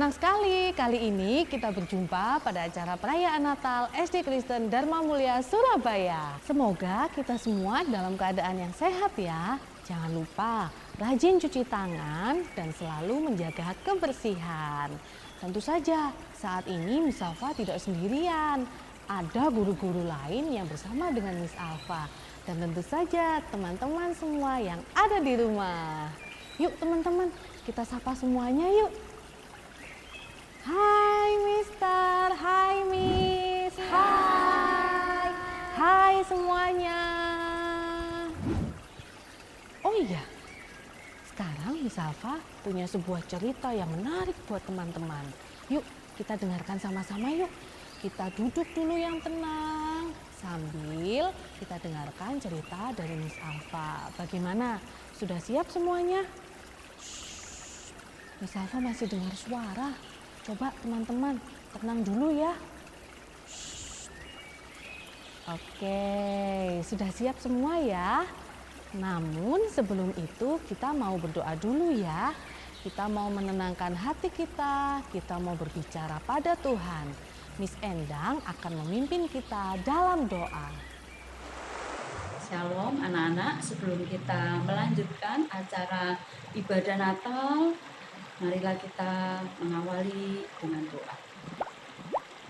Senang sekali, kali ini kita berjumpa pada acara perayaan Natal SD Kristen Dharma Mulia Surabaya. Semoga kita semua dalam keadaan yang sehat ya. Jangan lupa rajin cuci tangan dan selalu menjaga kebersihan. Tentu saja saat ini Miss Alfa tidak sendirian. Ada guru-guru lain yang bersama dengan Miss Alfa. Dan tentu saja teman-teman semua yang ada di rumah. Yuk teman-teman, kita sapa semuanya yuk. Hai Mister, hai Miss, hai semuanya. Oh iya, sekarang Miss Alfa punya sebuah cerita yang menarik buat teman-teman. Yuk kita dengarkan sama-sama yuk. Kita duduk dulu yang tenang sambil kita dengarkan cerita dari Miss Alfa. Bagaimana? Sudah siap semuanya? Miss Alfa masih dengar suara. Coba teman-teman tenang dulu ya. Oke, sudah siap semua ya. Namun sebelum itu kita mau berdoa dulu ya. Kita mau menenangkan hati kita mau berbicara pada Tuhan. Miss Endang akan memimpin kita dalam doa. Shalom anak-anak, sebelum kita melanjutkan acara ibadah Natal, marilah kita mengawali dengan doa.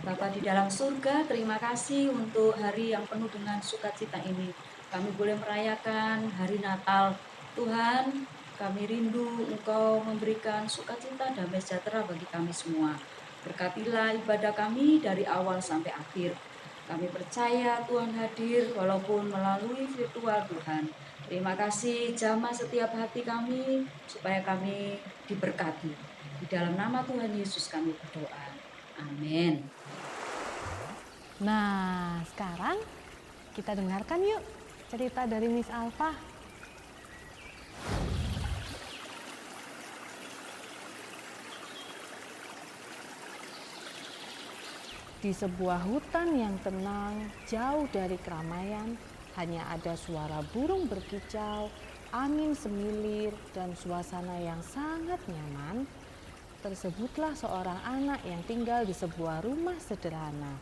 Bapa di dalam surga, terima kasih untuk hari yang penuh dengan sukacita ini. Kami boleh merayakan hari Natal. Tuhan, kami rindu Engkau memberikan sukacita damai sejahtera bagi kami semua. Berkatilah ibadah kami dari awal sampai akhir. Kami percaya Tuhan hadir walaupun melalui virtual Tuhan. Terima kasih, jamah setiap hati kami supaya kami diberkati. Di dalam nama Tuhan Yesus kami berdoa. Amin. Nah, sekarang kita dengarkan yuk cerita dari Miss Alfa. Di sebuah hutan yang tenang, jauh dari keramaian, hanya ada suara burung berkicau, angin semilir, dan suasana yang sangat nyaman. Tersebutlah seorang anak yang tinggal di sebuah rumah sederhana.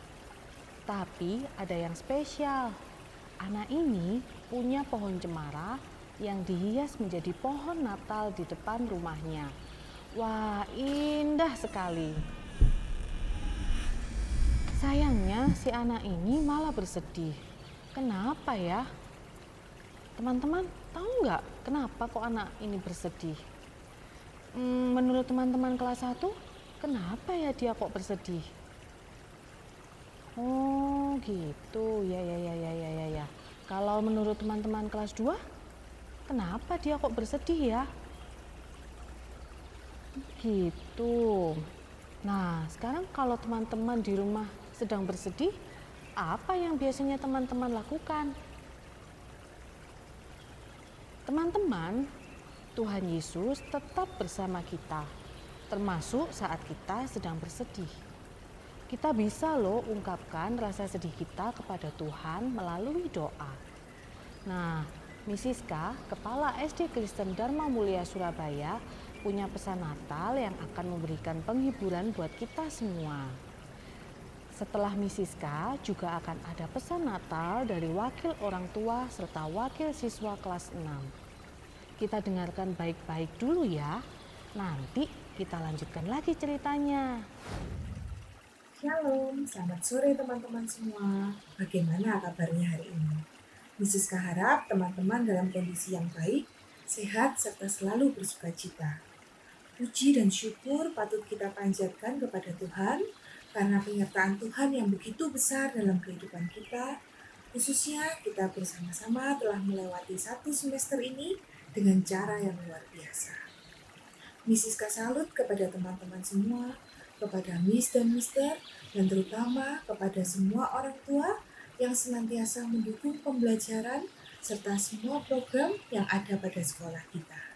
Tapi ada yang spesial. Anak ini punya pohon cemara yang dihias menjadi pohon Natal di depan rumahnya. Wah, indah sekali. Sayangnya si anak ini malah bersedih. Kenapa ya? Teman-teman tahu nggak kenapa kok anak ini bersedih? Menurut teman-teman kelas 1, kenapa ya dia kok bersedih? Oh gitu, ya. Kalau menurut teman-teman kelas 2, kenapa dia kok bersedih ya? Gitu. Nah, sekarang kalau teman-teman di rumah sedang bersedih, apa yang biasanya teman-teman lakukan? Teman-teman, Tuhan Yesus tetap bersama kita, termasuk saat kita sedang bersedih. Kita bisa loh ungkapkan rasa sedih kita kepada Tuhan melalui doa. Nah, Miss Siska, Kepala SD Kristen Dharma Mulia Surabaya, punya pesan Natal yang akan memberikan penghiburan buat kita semua. Setelah Miss Siska juga akan ada pesan Natal dari wakil orang tua serta wakil siswa kelas 6. Kita dengarkan baik-baik dulu ya. Nanti kita lanjutkan lagi ceritanya. Shalom, selamat sore teman-teman semua. Bagaimana kabarnya hari ini? Siska harap teman-teman dalam kondisi yang baik, sehat, serta selalu bersuka cita. Puji dan syukur patut kita panjatkan kepada Tuhan, karena penyertaan Tuhan yang begitu besar dalam kehidupan kita, khususnya kita bersama-sama telah melewati satu semester ini dengan cara yang luar biasa. Siska salut kepada teman-teman semua, kepada Miss dan Mister, dan terutama kepada semua orang tua yang senantiasa mendukung pembelajaran serta semua program yang ada pada sekolah kita.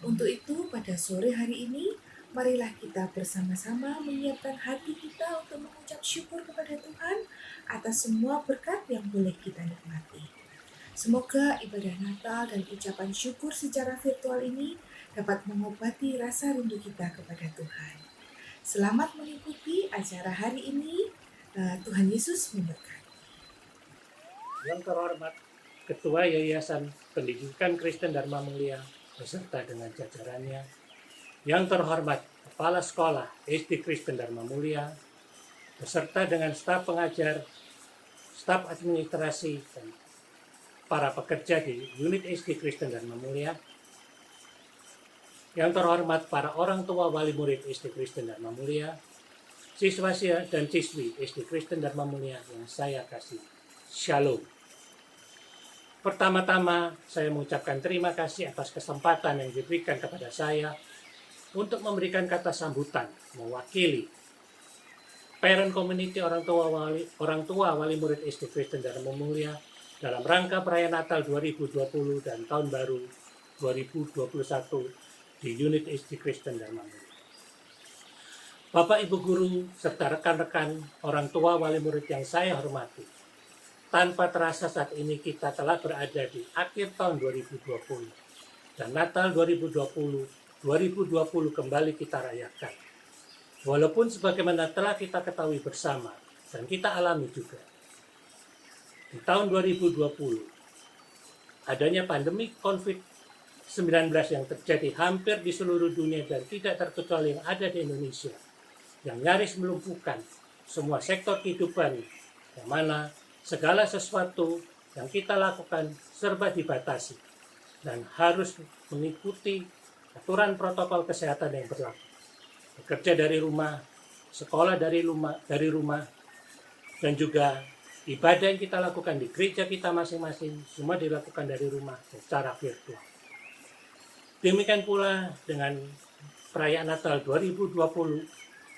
Untuk itu, pada sore hari ini, marilah kita bersama-sama menyiapkan hati kita untuk mengucap syukur kepada Tuhan atas semua berkat yang boleh kita nikmati. Semoga ibadah Natal dan ucapan syukur secara virtual ini dapat mengobati rasa rindu kita kepada Tuhan. Selamat mengikuti acara hari ini. Tuhan Yesus memberkati. Yang terhormat Ketua Yayasan Pendidikan Kristen Dharma Mulia beserta dengan jajarannya, yang terhormat Kepala Sekolah SD Kristen Dharma Mulia beserta dengan staf pengajar, staf administrasi, dan para pekerja di unit SD Kristen Dharma Mulia, yang terhormat para orang tua wali murid SD Kristen Dharma Mulia, siswa dan siswi SD Kristen Dharma Mulia yang saya kasih. Shalom. Pertama-tama saya mengucapkan terima kasih atas kesempatan yang diberikan kepada saya untuk memberikan kata sambutan mewakili parent community orang tua wali murid SD Kristen Dharma Mulia dalam rangka perayaan Natal 2020 dan Tahun Baru 2021 di unit SD Kristen Dharma Mulia. Bapak, Ibu guru, serta rekan-rekan orang tua wali murid yang saya hormati, tanpa terasa saat ini kita telah berada di akhir tahun 2020 dan Natal 2020 kembali kita rayakan. Walaupun sebagaimana telah kita ketahui bersama dan kita alami juga, di tahun 2020 adanya pandemi COVID-19 yang terjadi hampir di seluruh dunia dan tidak terkecuali yang ada di Indonesia, yang nyaris melumpuhkan semua sektor kehidupan, yang mana segala sesuatu yang kita lakukan serba dibatasi dan harus mengikuti aturan protokol kesehatan yang berlaku. Bekerja dari rumah, sekolah dari rumah, dan juga ibadah yang kita lakukan di gereja kita masing-masing semua dilakukan dari rumah secara virtual. Demikian pula dengan perayaan Natal 2020,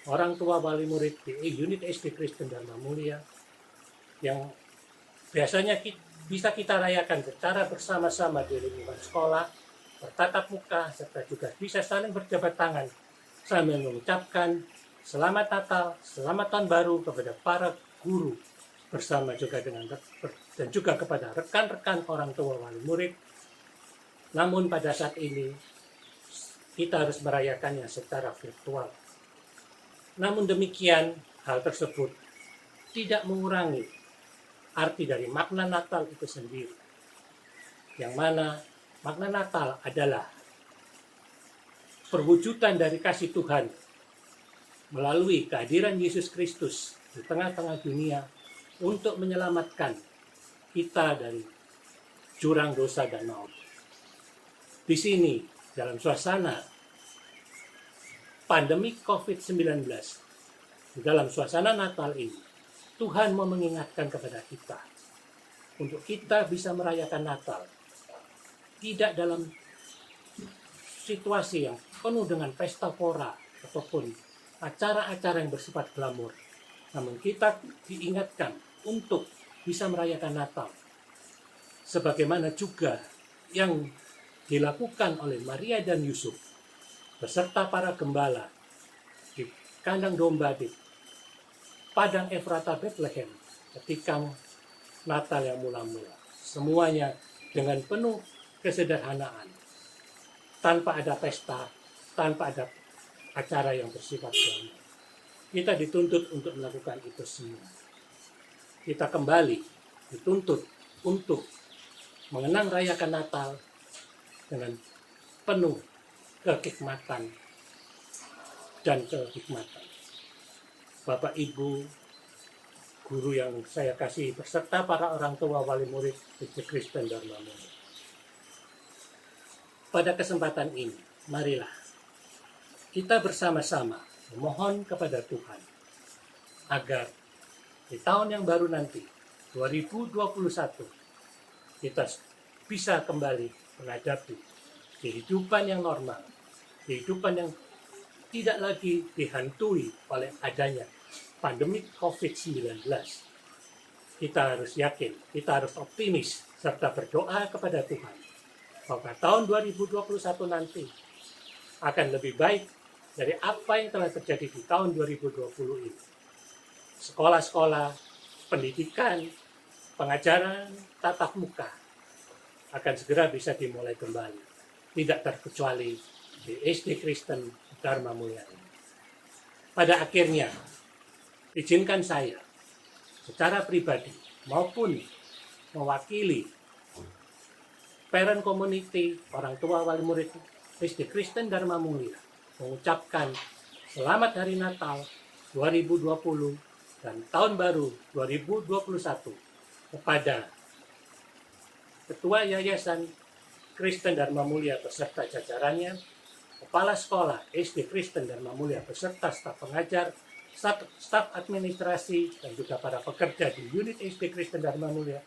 orang tua wali murid di unit SD Kristen Dharma Mulia yang biasanya bisa kita rayakan secara bersama-sama di lingkungan sekolah, bertatap muka, serta juga bisa saling berjabat tangan sambil mengucapkan selamat Natal, selamat Tahun Baru kepada para guru bersama juga dan juga kepada rekan-rekan orang tua wali murid. Namun pada saat ini kita harus merayakannya secara virtual. Namun demikian, hal tersebut tidak mengurangi arti dari makna Natal itu sendiri. Yang mana makna Natal adalah perwujudan dari kasih Tuhan melalui kehadiran Yesus Kristus di tengah-tengah dunia untuk menyelamatkan kita dari jurang dosa dan maut. Di sini, dalam suasana pandemi COVID-19, di dalam suasana Natal ini, Tuhan mau mengingatkan kepada kita untuk kita bisa merayakan Natal tidak dalam situasi yang penuh dengan pesta pora ataupun acara-acara yang bersifat glamor. Namun kita diingatkan untuk bisa merayakan Natal sebagaimana juga yang dilakukan oleh Maria dan Yusuf beserta para gembala di kandang domba di Padang Efrata Bethlehem ketika Natal yang mula-mula. Semuanya dengan penuh kesederhanaan, tanpa ada pesta, tanpa ada acara yang bersifat glamor. Kita dituntut untuk melakukan itu semua. Kita kembali dituntut untuk mengenang rayakan Natal dengan penuh kehikmatan dan kehikmatan. Bapak, Ibu, guru yang saya kasih beserta para orang tua wali murid SD Kristen Dharma Mulia. Pada kesempatan ini, marilah kita bersama-sama memohon kepada Tuhan agar di tahun yang baru nanti, 2021, kita bisa kembali menghadapi kehidupan yang normal, kehidupan yang tidak lagi dihantui oleh adanya pandemi COVID-19. Kita harus yakin, kita harus optimis, serta berdoa kepada Tuhan bahwa tahun 2021 nanti akan lebih baik dari apa yang telah terjadi di tahun 2020 ini. Sekolah-sekolah, pendidikan, pengajaran, tatap muka akan segera bisa dimulai kembali. Tidak terkecuali di SD Kristen Dharma Mulia ini. Pada akhirnya, izinkan saya secara pribadi maupun mewakili parent community, orang tua wali murid SD Kristen Dharma Mulia mengucapkan Selamat Hari Natal 2020 dan Tahun Baru 2021 kepada Ketua Yayasan Kristen Dharma Mulia beserta jajarannya, Kepala Sekolah SD Kristen Dharma Mulia beserta staf pengajar, staf administrasi, dan juga para pekerja di unit SD Kristen Dharma Mulia,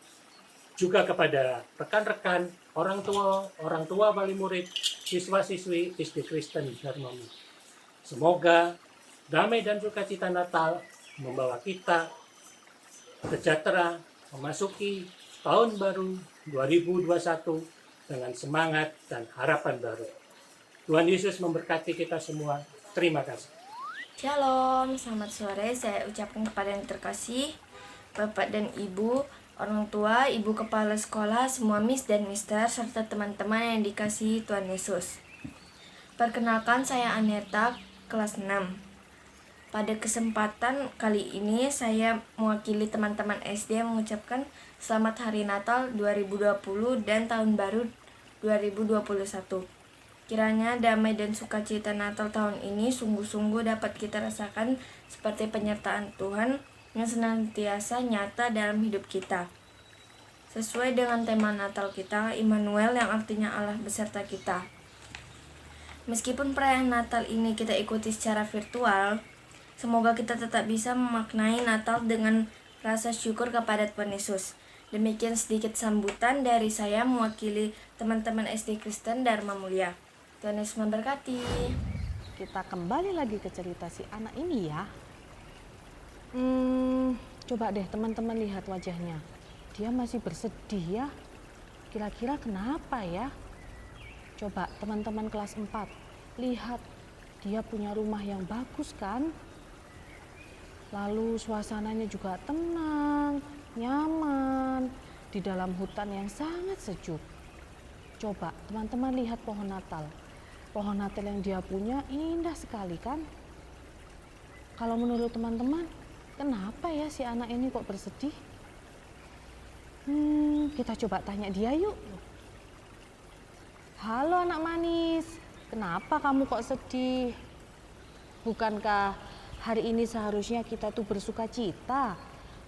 juga kepada rekan-rekan, orang tua wali murid, siswa-siswi SD Kristen Dharma Mulia. Semoga damai dan sukacita Natal membawa kita sejahtera memasuki tahun baru 2021 dengan semangat dan harapan baru. Tuhan Yesus memberkati kita semua. Terima kasih. Shalom, selamat sore. Saya ucapkan kepada yang terkasih, Bapak dan Ibu, orang tua, Ibu Kepala Sekolah, semua Miss dan Mister, serta teman-teman yang dikasihi Tuhan Yesus. Perkenalkan, saya Aneta, kelas 6. Pada kesempatan kali ini, saya mewakili teman-teman SD mengucapkan Selamat Hari Natal 2020 dan Tahun Baru 2021. Kiranya damai dan sukacita Natal tahun ini sungguh-sungguh dapat kita rasakan seperti penyertaan Tuhan yang senantiasa nyata dalam hidup kita. Sesuai dengan tema Natal kita, Immanuel, yang artinya Allah beserta kita. Meskipun perayaan Natal ini kita ikuti secara virtual, semoga kita tetap bisa memaknai Natal dengan rasa syukur kepada Tuhan Yesus. Demikian sedikit sambutan dari saya mewakili teman-teman SD Kristen Dharma Mulia. Tuhan Yesus memberkati. Kita kembali lagi ke cerita si anak ini ya. Coba deh teman-teman lihat wajahnya. Dia masih bersedih ya. Kira-kira kenapa ya? Coba teman-teman kelas 4, lihat dia punya rumah yang bagus kan? Lalu suasananya juga tenang, nyaman, di dalam hutan yang sangat sejuk. Coba teman-teman lihat pohon Natal. Pohon Natal yang dia punya indah sekali kan? Kalau menurut teman-teman, kenapa ya si anak ini kok bersedih? Kita coba tanya dia yuk. Halo anak manis, kenapa kamu kok sedih? Bukankah hari ini seharusnya kita tuh bersuka cita?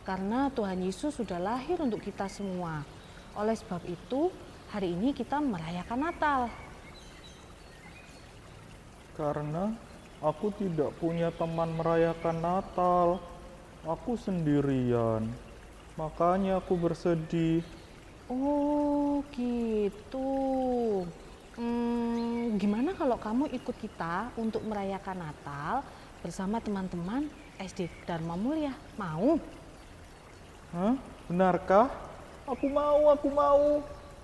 Karena Tuhan Yesus sudah lahir untuk kita semua. Oleh sebab itu, hari ini kita merayakan Natal. Karena aku tidak punya teman merayakan Natal. Aku sendirian. Makanya aku bersedih. Oh gitu. Gimana kalau kamu ikut kita untuk merayakan Natal bersama teman-teman SD Dharma Mulia? Mau? Hah? Benarkah? Aku mau.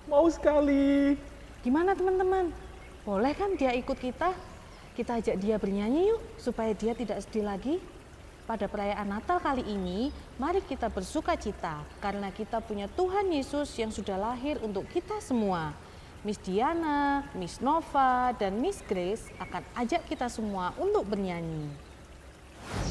Mau sekali. Gimana teman-teman? Boleh kan dia ikut kita? Kita ajak dia bernyanyi yuk, supaya dia tidak sedih lagi. Pada perayaan Natal kali ini, mari kita bersuka cita karena kita punya Tuhan Yesus yang sudah lahir untuk kita semua. Miss Diana, Miss Nova, dan Miss Grace akan ajak kita semua untuk bernyanyi.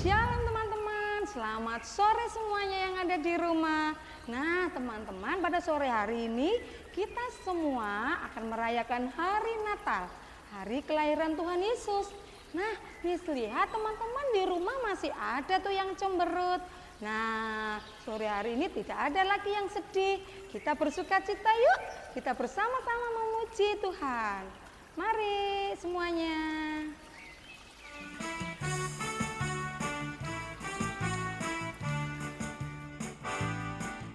Shalom teman-teman, selamat sore semuanya yang ada di rumah. Nah teman-teman, pada sore hari ini kita semua akan merayakan hari Natal, hari kelahiran Tuhan Yesus. Nah, Miss lihat teman-teman di rumah masih ada tuh yang cemberut. Nah, sore hari ini tidak ada lagi yang sedih. Kita bersuka cita yuk, kita bersama-sama memuji Tuhan. Mari semuanya.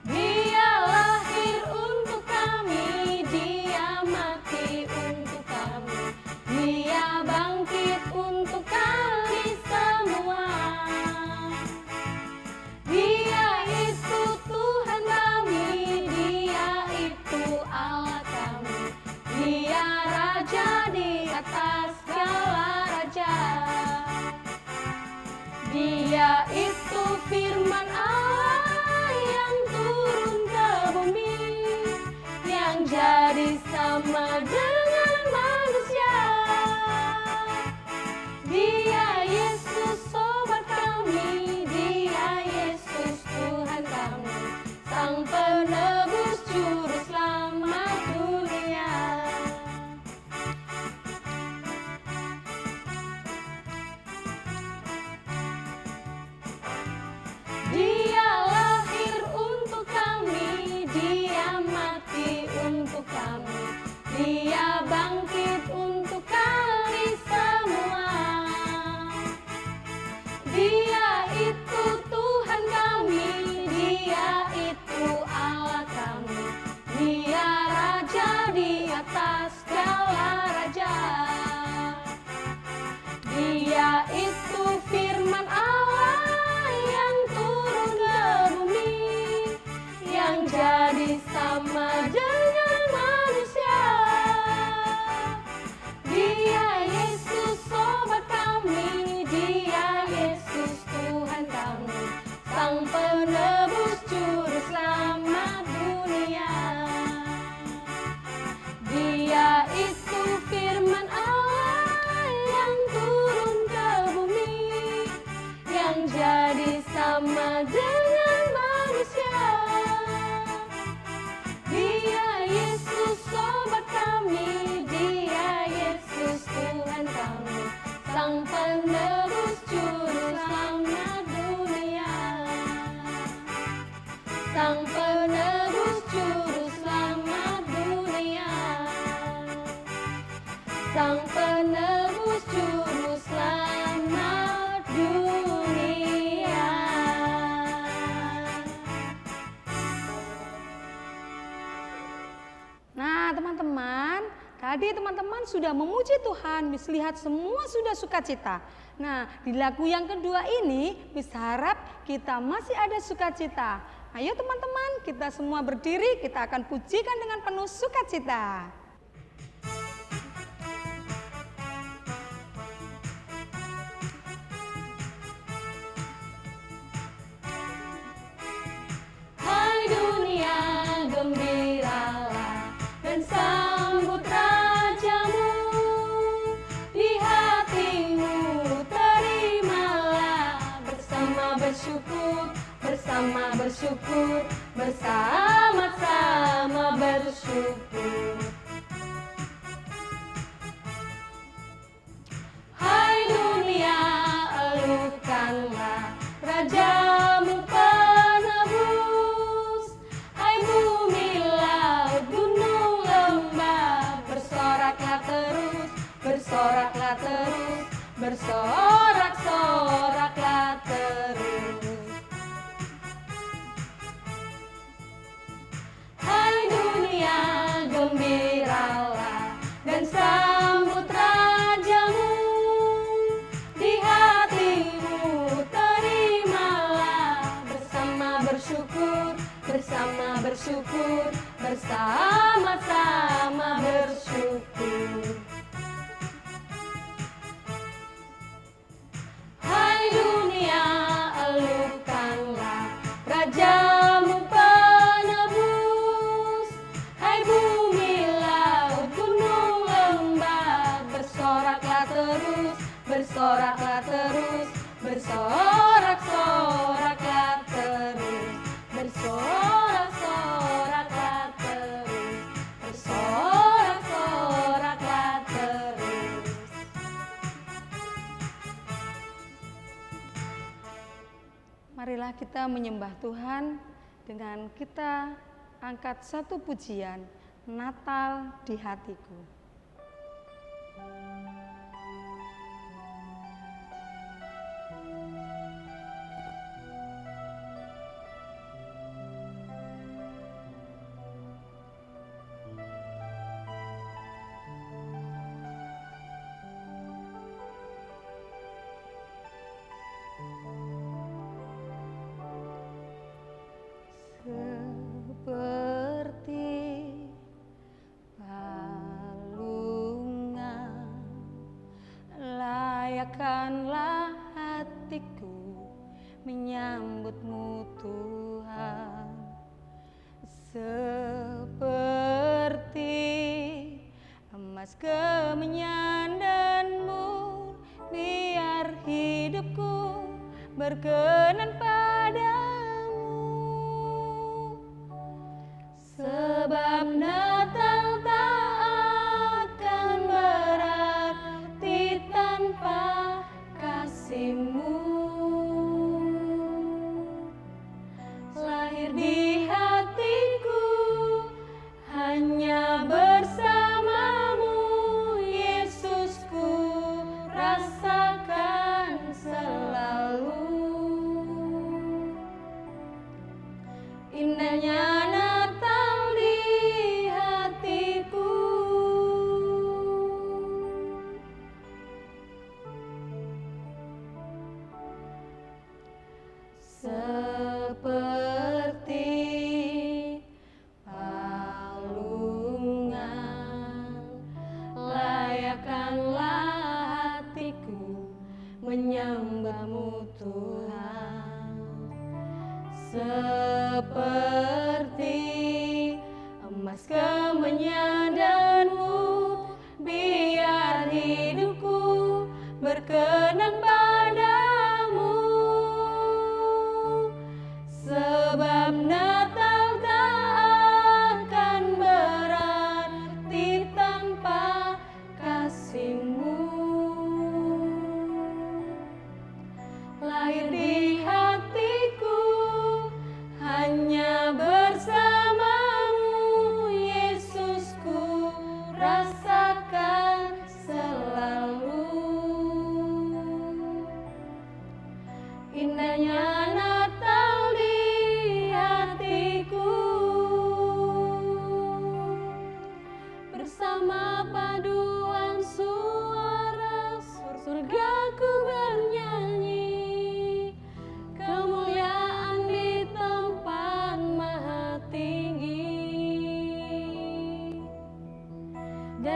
Dia lahir untuk kami, dia mati untuk kami, dia bangkit untuk kami semua. Dia itu Tuhan kami, dia itu Allah kami, dia Raja di atas segala raja. Dia itu firman Allah yang turun ke bumi, yang jadi sama dengan manusia. Dia Yesus, oh atas segala raja. Dia itu firman Allah yang turun ke bumi, yang jadi sama dengan manusia. Dia Yesus sobat kami, Dia Yesus Tuhan kami, Sang penebus juru selamat dunia. Dia itu firman Allah yang turun ke bumi, yang jadi sama dengan manusia. Dia Yesus sobat kami, Dia Yesus Tuhan kami, Sang penebus juru selamat dunia. Sang penebus juru selamat dunia. Sang penebus juru selamat dunia. Nah, teman-teman, tadi teman-teman sudah memuji Tuhan, Miss lihat semua sudah sukacita. Nah, di lagu yang kedua ini, Miss harap kita masih ada sukacita. Ayo teman-teman, kita semua berdiri, kita akan pujikan dengan penuh sukacita. Hai dunia, gembiralah dan sambut rajamu. Di hatimu terimalah bersama bersyukur, bersama-sama bersyukur. Hai dunia, elukanlah rajamu penebus. Hai bumi, laut, gunung, lembah, bersoraklah terus, bersorak-soraklah terus. Hai dunia, gembiralah dan sambut rajamu. Di hatimu terimalah bersama bersyukur, bersama-sama bersyukur. Hai dunia, elukanlah rajamu penebus. Hai bumi, laut, gunung, lembah, bersoraklah terus, bersorak-soraklah terus, bersorak-soraklah terus. Marilah kita menyembah Tuhan dengan kita angkat satu pujian, Natal di hatiku. Seperti palungan layakkanlah hatiku menyambutmu Tuhan. Seperti emas kemenyan dan mur, biar hidupku berkenan padamu. Sebab Natal tak akan berarti tanpa kasih-Mu. Lahir di hatiku hanya bersama-Mu, Yesusku rasakan selalu. Indahnya Natal di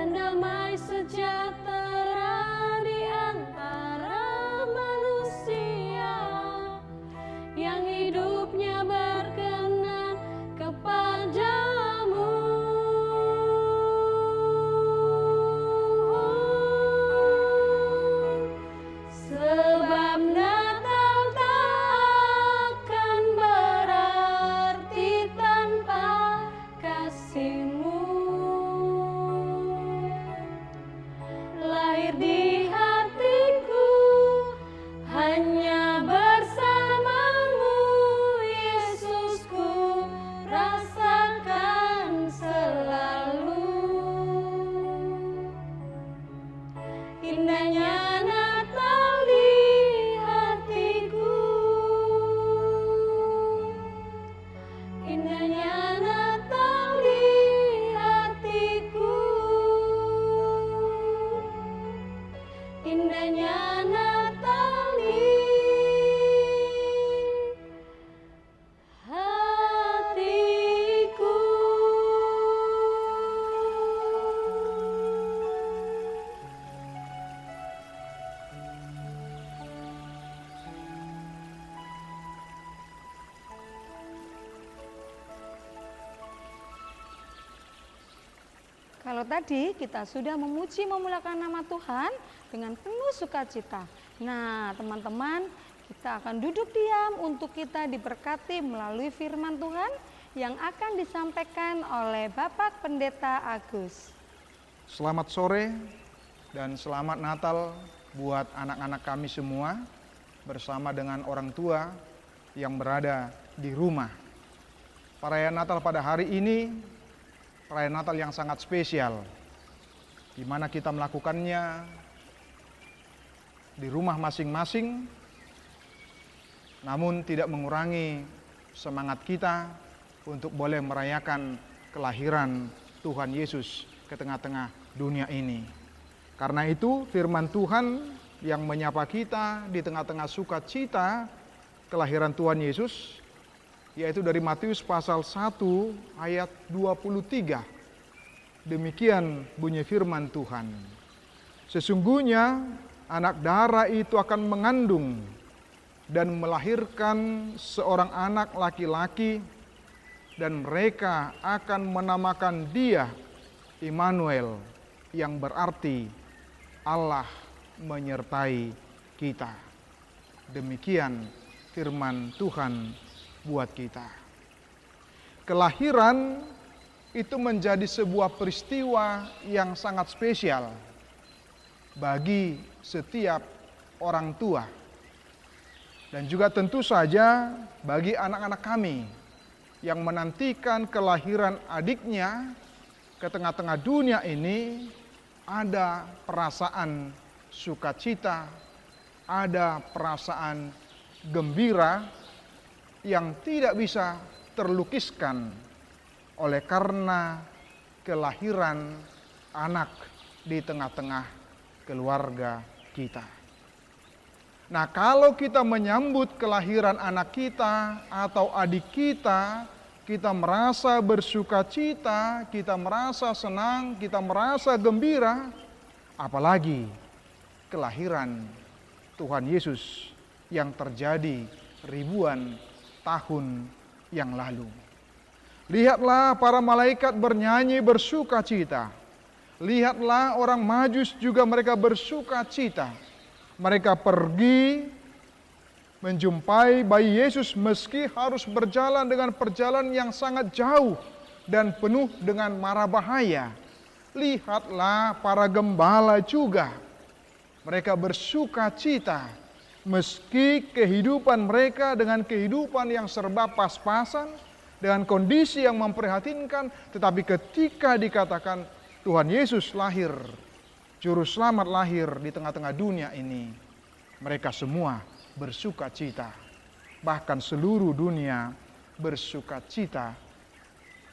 dan damai sejahtera di antara manusia yang hidupnya berkenan kepadamu. Sebab Natal tak akan berarti tanpa kasih-Mu. Lahir di hatiku hanya bersamamu, Yesusku, rasakan selalu. Indahnya Natal di hatiku, indahnya Natal di hatiku, indahnya Natal di hatiku. Kalau tadi kita sudah memuji memulakan nama Tuhan dengan penuh sukacita. Nah, teman-teman, kita akan duduk diam untuk kita diberkati melalui firman Tuhan yang akan disampaikan oleh Bapak Pendeta Agus. Selamat sore dan selamat Natal buat anak-anak kami semua bersama dengan orang tua yang berada di rumah. Perayaan Natal pada hari ini perayaan Natal yang sangat spesial, di mana kita melakukannya di rumah masing-masing, namun tidak mengurangi semangat kita untuk boleh merayakan kelahiran Tuhan Yesus ke tengah-tengah dunia ini. Karena itu firman Tuhan yang menyapa kita di tengah-tengah sukacita kelahiran Tuhan Yesus, yaitu dari Matius pasal 1 ayat 23. Demikian bunyi firman Tuhan. Sesungguhnya anak darah itu akan mengandung dan melahirkan seorang anak laki-laki, dan mereka akan menamakan dia Immanuel, yang berarti Allah menyertai kita. Demikian firman Tuhan buat kita. Kelahiran itu menjadi sebuah peristiwa yang sangat spesial bagi setiap orang tua, dan juga tentu saja bagi anak-anak kami yang menantikan kelahiran adiknya ke tengah-tengah dunia ini. Ada perasaan sukacita, ada perasaan gembira yang tidak bisa terlukiskan oleh karena kelahiran anak di tengah-tengah keluarga kita. Nah, kalau kita menyambut kelahiran anak kita atau adik kita, kita merasa bersukacita, kita merasa senang, kita merasa gembira, apalagi kelahiran Tuhan Yesus yang terjadi ribuan tahun yang lalu. Lihatlah para malaikat bernyanyi bersukacita. Lihatlah orang Majus juga mereka bersukacita. Mereka pergi menjumpai bayi Yesus meski harus berjalan dengan perjalanan yang sangat jauh dan penuh dengan mara bahaya. Lihatlah para gembala juga. Mereka bersukacita. Meski kehidupan mereka dengan kehidupan yang serba pas-pasan, dengan kondisi yang memprihatinkan, tetapi ketika dikatakan Tuhan Yesus lahir, Juru Selamat lahir di tengah-tengah dunia ini, mereka semua bersukacita. Bahkan seluruh dunia bersukacita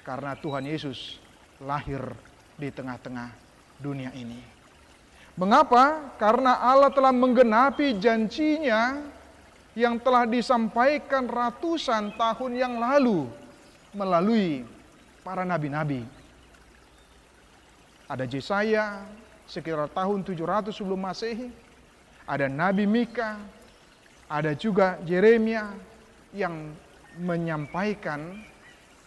karena Tuhan Yesus lahir di tengah-tengah dunia ini. Mengapa? Karena Allah telah menggenapi janjinya yang telah disampaikan ratusan tahun yang lalu melalui para nabi-nabi. Ada Yesaya sekitar tahun 700 sebelum Masehi, ada Nabi Mika, ada juga Yeremia yang menyampaikan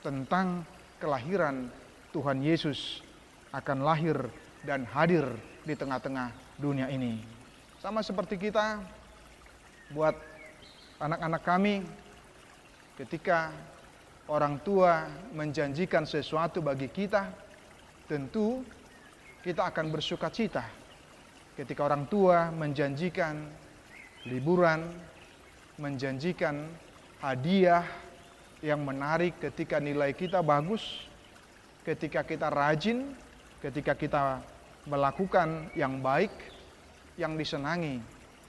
tentang kelahiran Tuhan Yesus akan lahir dan hadir di tengah-tengah dunia ini. Sama seperti kita, buat anak-anak kami, ketika orang tua menjanjikan sesuatu bagi kita, tentu kita akan bersuka cita. Ketika orang tua menjanjikan liburan, menjanjikan hadiah yang menarik ketika nilai kita bagus, ketika kita rajin, ketika kita melakukan yang baik, yang disenangi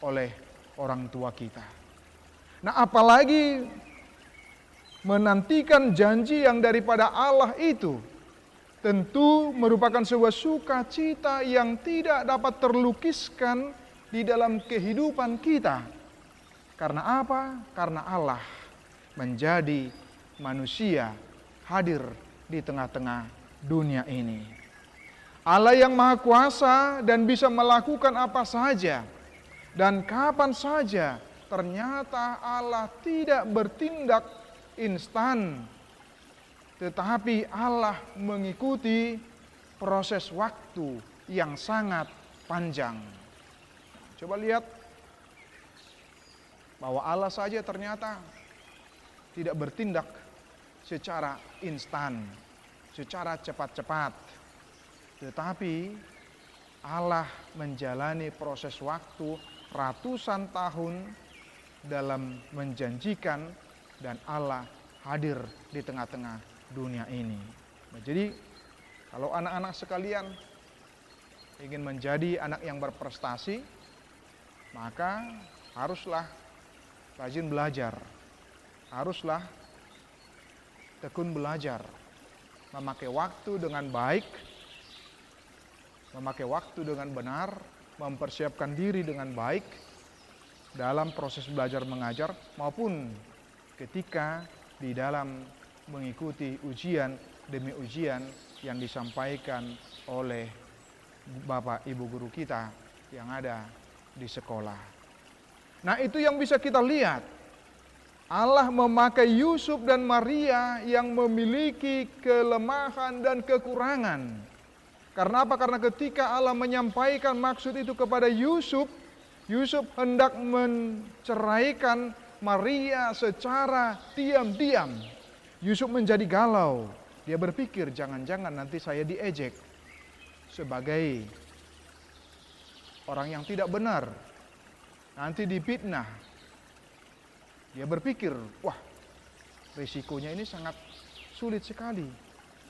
oleh orang tua kita. Nah, apalagi menantikan janji yang daripada Allah itu, tentu merupakan sebuah sukacita yang tidak dapat terlukiskan di dalam kehidupan kita. Karena apa? Karena Allah menjadi manusia hadir di tengah-tengah dunia ini. Allah yang Maha Kuasa dan bisa melakukan apa saja dan kapan saja. Ternyata Allah tidak bertindak instan, tetapi Allah mengikuti proses waktu yang sangat panjang. Coba lihat bahwa Allah saja ternyata tidak bertindak secara instan, secara cepat-cepat. Tetapi Allah menjalani proses waktu ratusan tahun dalam menjanjikan, dan Allah hadir di tengah-tengah dunia ini. Nah, jadi kalau anak-anak sekalian ingin menjadi anak yang berprestasi, maka haruslah rajin belajar, haruslah tekun belajar, memakai waktu dengan baik, memakai waktu dengan benar, mempersiapkan diri dengan baik dalam proses belajar mengajar maupun ketika di dalam mengikuti ujian demi ujian yang disampaikan oleh Bapak Ibu guru kita yang ada di sekolah. Nah, itu yang bisa kita lihat. Allah memakai Yusuf dan Maria yang memiliki kelemahan dan kekurangan. Karena apa? Karena ketika Allah menyampaikan maksud itu kepada Yusuf, Yusuf hendak menceraikan Maria secara diam-diam. Yusuf menjadi galau. Dia berpikir, jangan-jangan nanti saya diejek sebagai orang yang tidak benar. Nanti difitnah. Dia berpikir, wah, risikonya ini sangat sulit sekali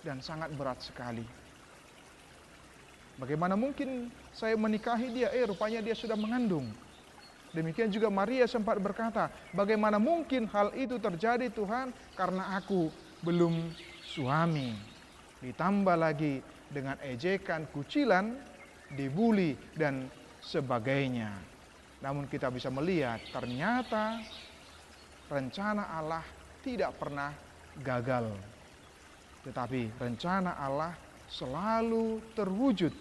dan sangat berat sekali. Bagaimana mungkin saya menikahi dia? Rupanya dia sudah mengandung. Demikian juga Maria sempat berkata, bagaimana mungkin hal itu terjadi Tuhan? Karena aku belum suami. Ditambah lagi dengan ejekan, kucilan, dibuli, dan sebagainya. Namun kita bisa melihat ternyata rencana Allah tidak pernah gagal. Tetapi rencana Allah selalu terwujud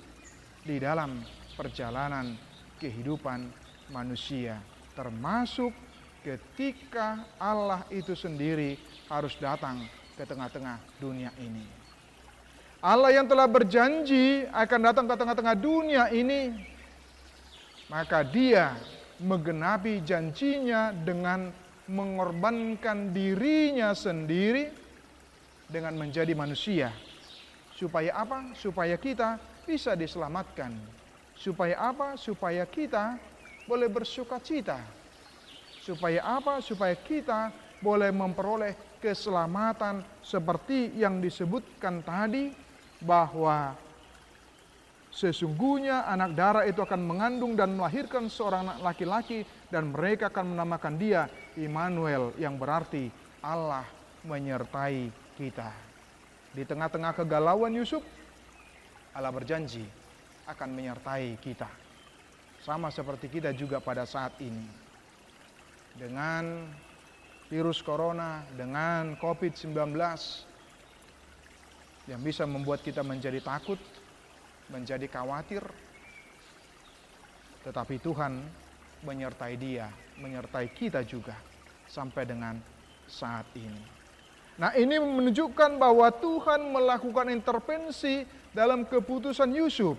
di dalam perjalanan kehidupan manusia, termasuk ketika Allah itu sendiri harus datang ke tengah-tengah dunia ini. Allah yang telah berjanji akan datang ke tengah-tengah dunia ini, maka Dia menggenapi janjinya dengan mengorbankan dirinya sendiri dengan menjadi manusia. Supaya apa? Supaya kita bisa diselamatkan. Supaya apa? Supaya kita boleh bersuka cita. Supaya apa? Supaya kita boleh memperoleh keselamatan seperti yang disebutkan tadi, bahwa sesungguhnya anak darah itu akan mengandung dan melahirkan seorang anak laki-laki, dan mereka akan menamakan dia Immanuel, yang berarti Allah menyertai kita. Di tengah-tengah kegalauan Yusuf, Allah berjanji akan menyertai kita. Sama seperti kita juga pada saat ini. Dengan virus corona, dengan COVID-19 yang bisa membuat kita menjadi takut, menjadi khawatir, tetapi Tuhan menyertai dia, menyertai kita juga sampai dengan saat ini. Nah, ini menunjukkan bahwa Tuhan melakukan intervensi dalam keputusan Yusuf.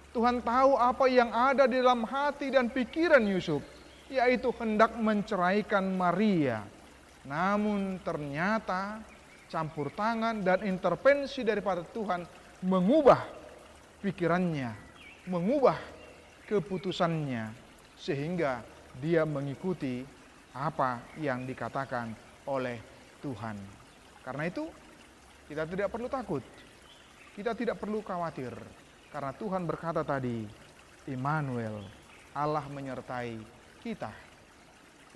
Tuhan tahu apa yang ada di dalam hati dan pikiran Yusuf, yaitu hendak menceraikan Maria. Namun ternyata campur tangan dan intervensi daripada Tuhan mengubah pikirannya, mengubah keputusannya, sehingga dia mengikuti apa yang dikatakan oleh Tuhan. Karena itu kita tidak perlu takut, kita tidak perlu khawatir, karena Tuhan berkata tadi, Immanuel, Allah menyertai kita,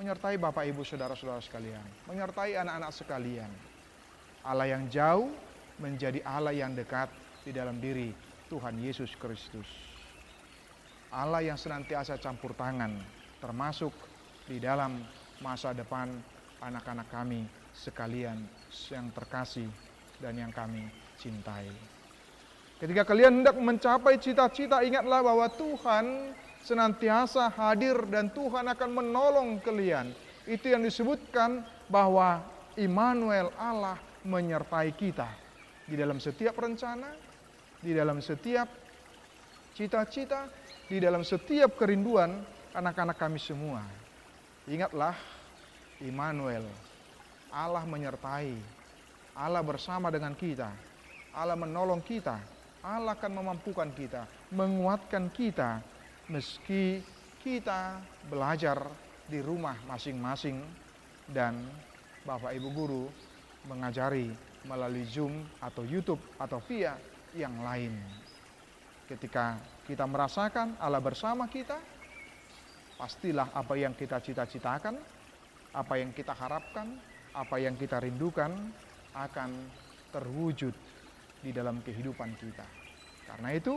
menyertai Bapak Ibu Saudara-saudara sekalian, menyertai anak-anak sekalian. Allah yang jauh menjadi Allah yang dekat di dalam diri Tuhan Yesus Kristus. Allah yang senantiasa campur tangan, termasuk di dalam masa depan anak-anak kami sekalian yang terkasih dan yang kami cintai. Ketika kalian hendak mencapai cita-cita, ingatlah bahwa Tuhan senantiasa hadir dan Tuhan akan menolong kalian. Itu yang disebutkan bahwa Immanuel, Allah menyertai kita di dalam setiap rencana, di dalam setiap cita-cita, di dalam setiap kerinduan anak-anak kami semua. Ingatlah, Immanuel, Allah menyertai, Allah bersama dengan kita, Allah menolong kita, Allah akan memampukan kita, menguatkan kita, meski kita belajar di rumah masing-masing dan Bapak Ibu Guru mengajari melalui Zoom atau YouTube atau via yang lain. Ketika kita merasakan Allah bersama kita, pastilah apa yang kita cita-citakan, apa yang kita harapkan, apa yang kita rindukan akan terwujud di dalam kehidupan kita. Karena itu,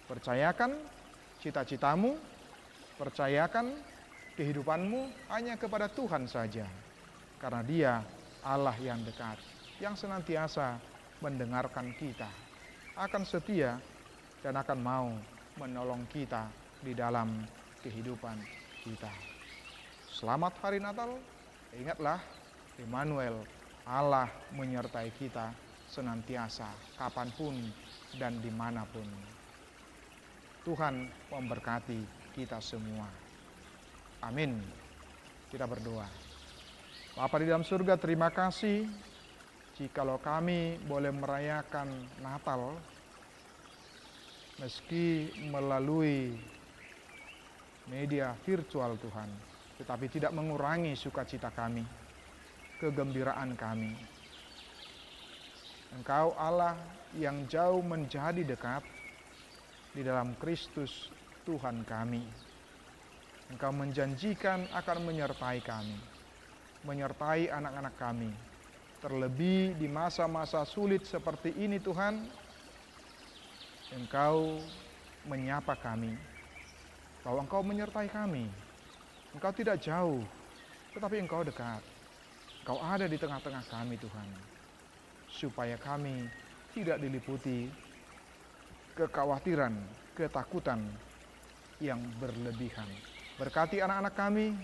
percayakan cita-citamu, percayakan kehidupanmu hanya kepada Tuhan saja. Karena Dia Allah yang dekat, yang senantiasa mendengarkan kita, akan setia dan akan mau menolong kita di dalam kehidupan kita. Selamat Hari Natal, ingatlah Immanuel, Allah menyertai kita senantiasa, kapanpun dan dimanapun. Tuhan memberkati kita semua. Amin. Kita berdoa. Bapa di dalam surga, terima kasih jikalau kami boleh merayakan Natal meski melalui media virtual Tuhan, tetapi tidak mengurangi sukacita kami, kegembiraan kami. Engkau Allah yang jauh menjadi dekat di dalam Kristus Tuhan kami. Engkau menjanjikan akan menyertai kami, menyertai anak-anak kami. Terlebih di masa-masa sulit seperti ini Tuhan, Engkau menyapa kami, bahwa Engkau menyertai kami. Engkau tidak jauh, tetapi Engkau dekat. Engkau ada di tengah-tengah kami Tuhan, supaya kami tidak diliputi kekhawatiran, ketakutan yang berlebihan. Berkati anak-anak kami,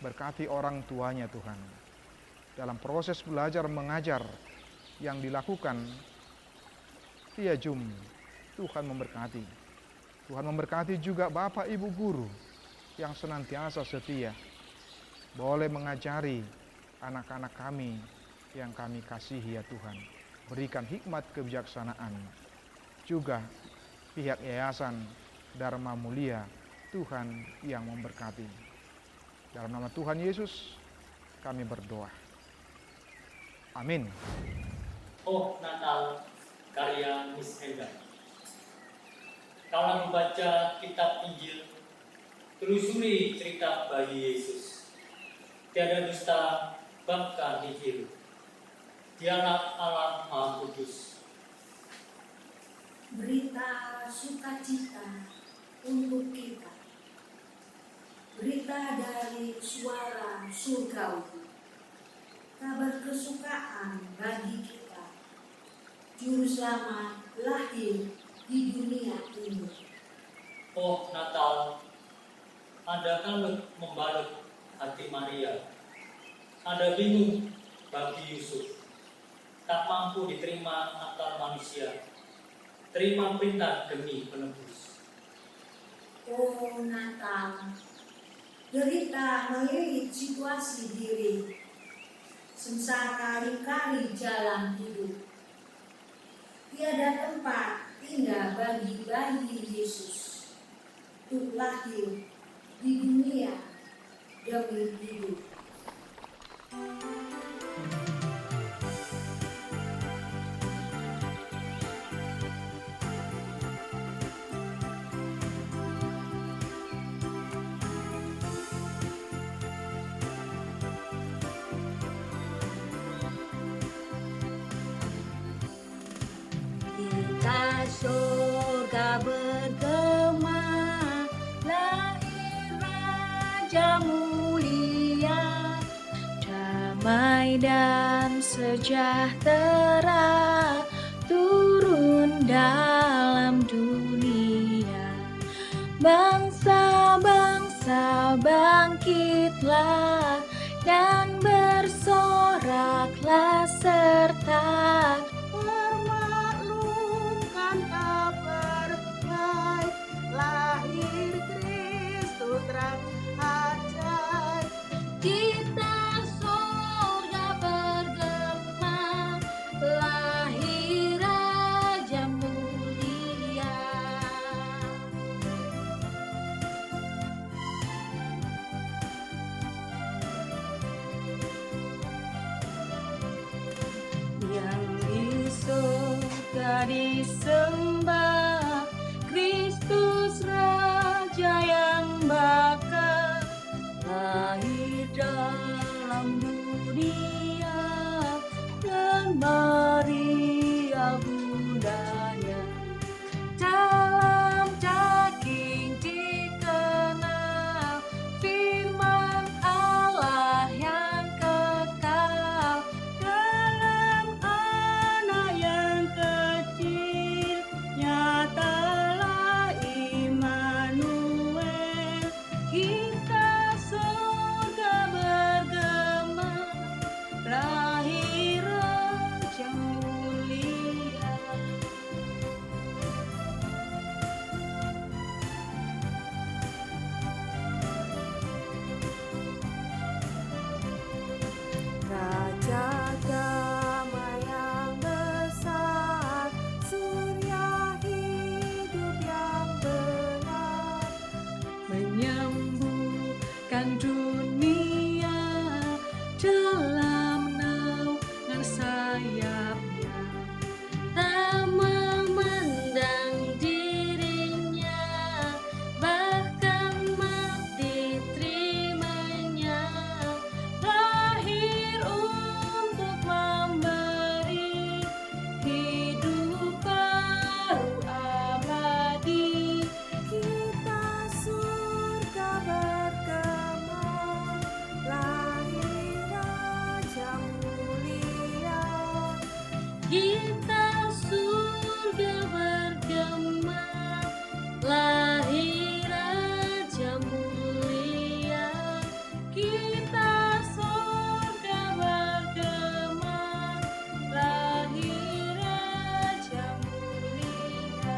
berkati orang tuanya Tuhan. Dalam proses belajar mengajar yang dilakukan via Zoom, Tuhan memberkati. Tuhan memberkati juga Bapak Ibu Guru yang senantiasa setia, boleh mengajari anak-anak kami yang kami kasihi ya Tuhan. Berikan hikmat kebijaksanaan. Juga pihak Yayasan Dharma Mulia, Tuhan yang memberkati. Dalam nama Tuhan Yesus kami berdoa. Amin. Oh Natal, karya Miss Enda. Kalau membaca kitab Injil, telusuri cerita bayi Yesus. Tiada dusta, bahkan nihil. Dialah Allah Maha Kudus. Berita sukacita untuk kita. Berita dari suara surgawi. Kabar kesukaan bagi kita. Juru selamat lahir di dunia ini. Oh Natal, Anda kan membalut hati Maria. Anda bingung bagi Yusuf, tak mampu diterima akal manusia. Terima perintah demi penebus. Oh Natal, derita mengirit situasi diri, susah kali-kali jalan hidup. Tiada tempat tinggal bagi bayi Yesus, untuk lahir di dunia demi hidup. Kita surga bergema, lahir Raja mulia, damai dan sejahtera turun dalam dunia. Bangsa-bangsa bangkitlah dan bersoraklah serta permaklumkan kabar baik, lahir Kristus terang ajaib. kita surga bergema, lahir Raja mulia. Yang di surga disembah, Kristus Raja yang bakal lahir dalam dunia, dan Maria bundanya dalam daging dikenal, firman Allah yang kekal dalam anak yang kecil, nyatalah Immanuel. Kita surga bergema, lahir Raja mulia. Raja damai yang besar, surya hidup yang benar, Menyembuhkan dunia dalam naungan sayapnya, tak memandang dirinya, bahkan mati terimanya, lahir untuk memberi hidup baru abadi. kita surga bergema, lahir Raja mulia. Kita surga bergema, lahir Raja mulia. Kita surga bergema, lahir Raja mulia.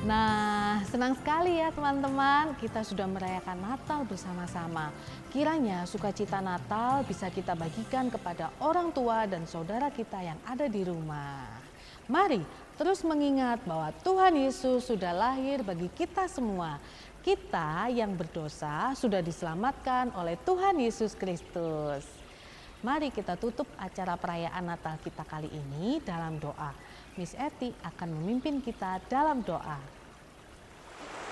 Nah, senang sekali ya teman-teman, kita sudah merayakan Natal bersama-sama. Kiranya sukacita Natal bisa kita bagikan kepada orang tua dan saudara kita yang ada di rumah. Mari terus mengingat bahwa Tuhan Yesus sudah lahir bagi kita semua. Kita yang berdosa sudah diselamatkan oleh Tuhan Yesus Kristus. Mari kita tutup acara perayaan Natal kita kali ini dalam doa. Miss Eti akan memimpin kita dalam doa.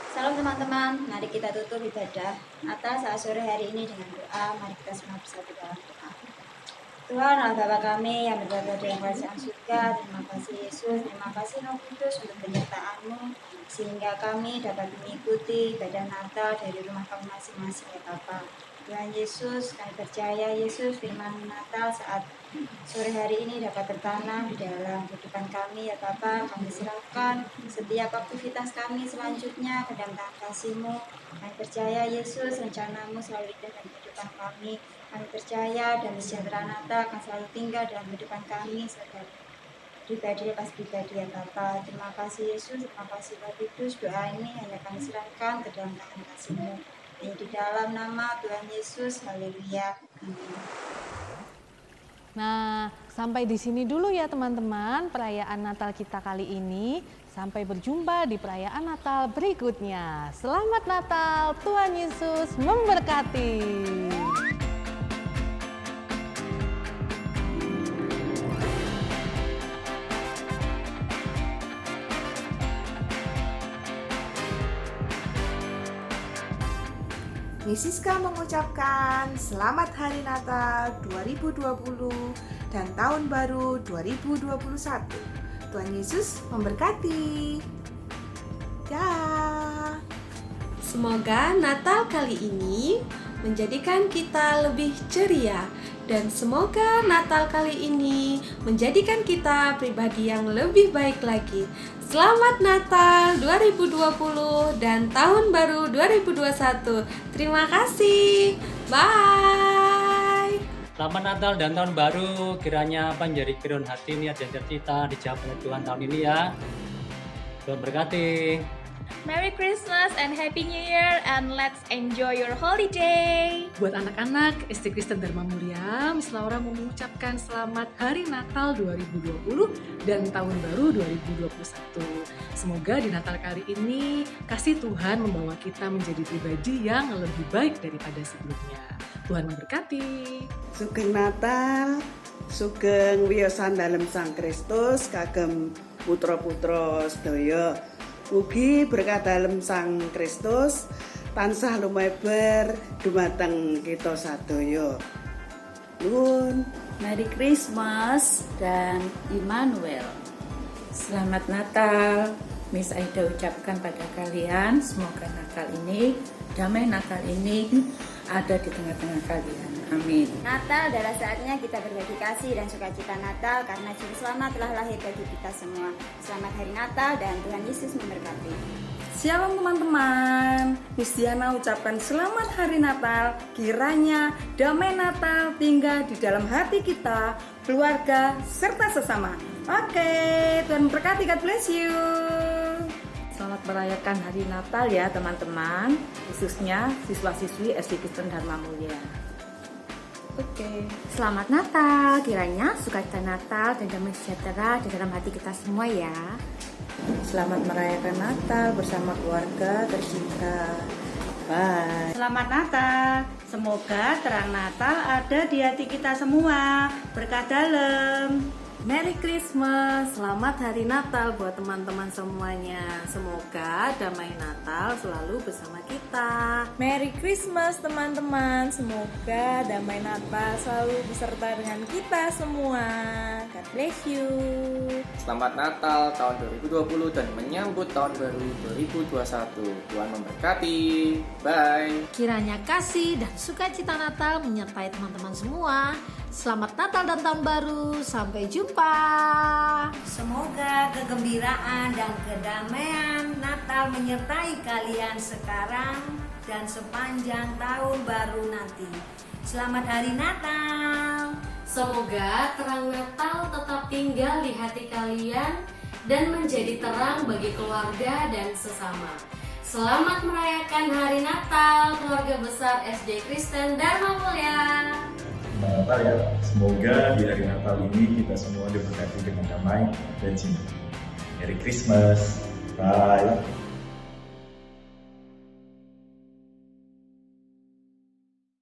Salam teman-teman, mari kita tutup ibadah Natal saat sore hari ini dengan doa. Mari kita semua bersatu dalam doa. Tuhan Allah Bapa kami yang berada di kerajaan surga, terima kasih Yesus, terima kasih Roh Kudus untuk penyertaan-Mu, sehingga kami dapat mengikuti ibadah Natal dari rumah kami masing-masing ya Bapa. Tuhan Yesus, kami percaya Yesus firman Natal saat sore hari ini dapat tertanam di dalam kehidupan kami ya Bapa. Kami serahkan setiap aktivitas kami selanjutnya ke dalam tangan kasih-Mu. Kami percaya Yesus, rencana-Mu selalu ada dalam kehidupan kami. Kami percaya dan sejahtera Natal akan selalu tinggal dalam kehidupan kami sebagai pribadi lepas pribadi ya Bapa. Terima kasih Yesus, terima kasih Bapa Kudus. Doa ini hanya kami serahkan ke dalam tangan kasih-Mu. Hanya di dalam nama Tuhan Yesus, haleluya. Amin. Nah, sampai di sini dulu ya teman-teman perayaan Natal kita kali ini. Sampai berjumpa di perayaan Natal berikutnya. Selamat Natal, Tuhan Yesus memberkati. Misiska mengucapkan Selamat Hari Natal 2020 dan Tahun Baru 2021. Tuhan Yesus memberkati. Dah. Semoga Natal kali ini menjadikan kita lebih ceria dan semoga Natal kali ini menjadikan kita pribadi yang lebih baik lagi. Selamat Natal 2020 dan Tahun Baru 2021. Terima kasih. Bye. Selamat Natal dan Tahun Baru. Kiranya apa yang jadi kerendahan hati, niat dan cita dijawab oleh Tuhan tahun ini ya. Tuhan berkati. Merry Christmas and Happy New Year and let's enjoy your holiday. Buat anak-anak SD Kristen Dharma Mulia, Miss Laura mengucapkan selamat Hari Natal 2020 dan Tahun Baru 2021. Semoga di Natal kali ini kasih Tuhan membawa kita menjadi pribadi yang lebih baik daripada sebelumnya. Tuhan memberkati. Sugeng Natal, sugeng wiyosan dalem Sang Kristus kagem putra-putra sedaya. Mugi berkah dalem Sang Kristus tansah lumeber dumateng kita sadaya. Nuwun. Merry Christmas dan Immanuel. Selamat Natal, Miss Aida ucapkan pada kalian. Semoga Natal ini, damai Natal ini ada di tengah-tengah kalian. Amin. Natal adalah saatnya kita berbagi kasih dan sukacita Natal karena Juru Selamat telah lahir bagi kita semua. Selamat Hari Natal dan Tuhan Yesus memberkati. Shalom teman-teman, Miss Diana ucapkan selamat Hari Natal. Kiranya damai Natal tinggal di dalam hati kita, keluarga, serta sesama. Oke, Tuhan memberkati, God bless you. Selamat merayakan Hari Natal ya teman-teman, khususnya siswa-siswi SD Kristen Dharma Mulia. Oke. Selamat Natal, kiranya sukacita Natal dan damai sejahtera di dalam hati kita semua ya. Selamat merayakan Natal bersama keluarga tercinta. Bye. Selamat Natal, semoga terang Natal ada di hati kita semua, berkah dalam. Merry Christmas, selamat Hari Natal buat teman-teman semuanya. Semoga damai Natal selalu bersama kita. Merry Christmas teman-teman, semoga damai Natal selalu beserta dengan kita semua. God bless you. Selamat Natal tahun 2020 dan menyambut tahun baru 2021. Tuhan memberkati. Bye. Kiranya kasih dan sukacita Natal menyertai teman-teman semua. Selamat Natal dan Tahun Baru. Sampai jumpa. Semoga kegembiraan dan kedamaian Natal menyertai kalian sekarang dan sepanjang tahun baru nanti. Selamat Hari Natal. Semoga terang Natal tetap tinggal di hati kalian dan menjadi terang bagi keluarga dan sesama. Selamat merayakan Hari Natal keluarga besar SD Kristen Dharma Mulia. Natal ya, semoga di hari Natal ini kita semua diberkati dengan damai dan cinta. Merry Christmas, bye.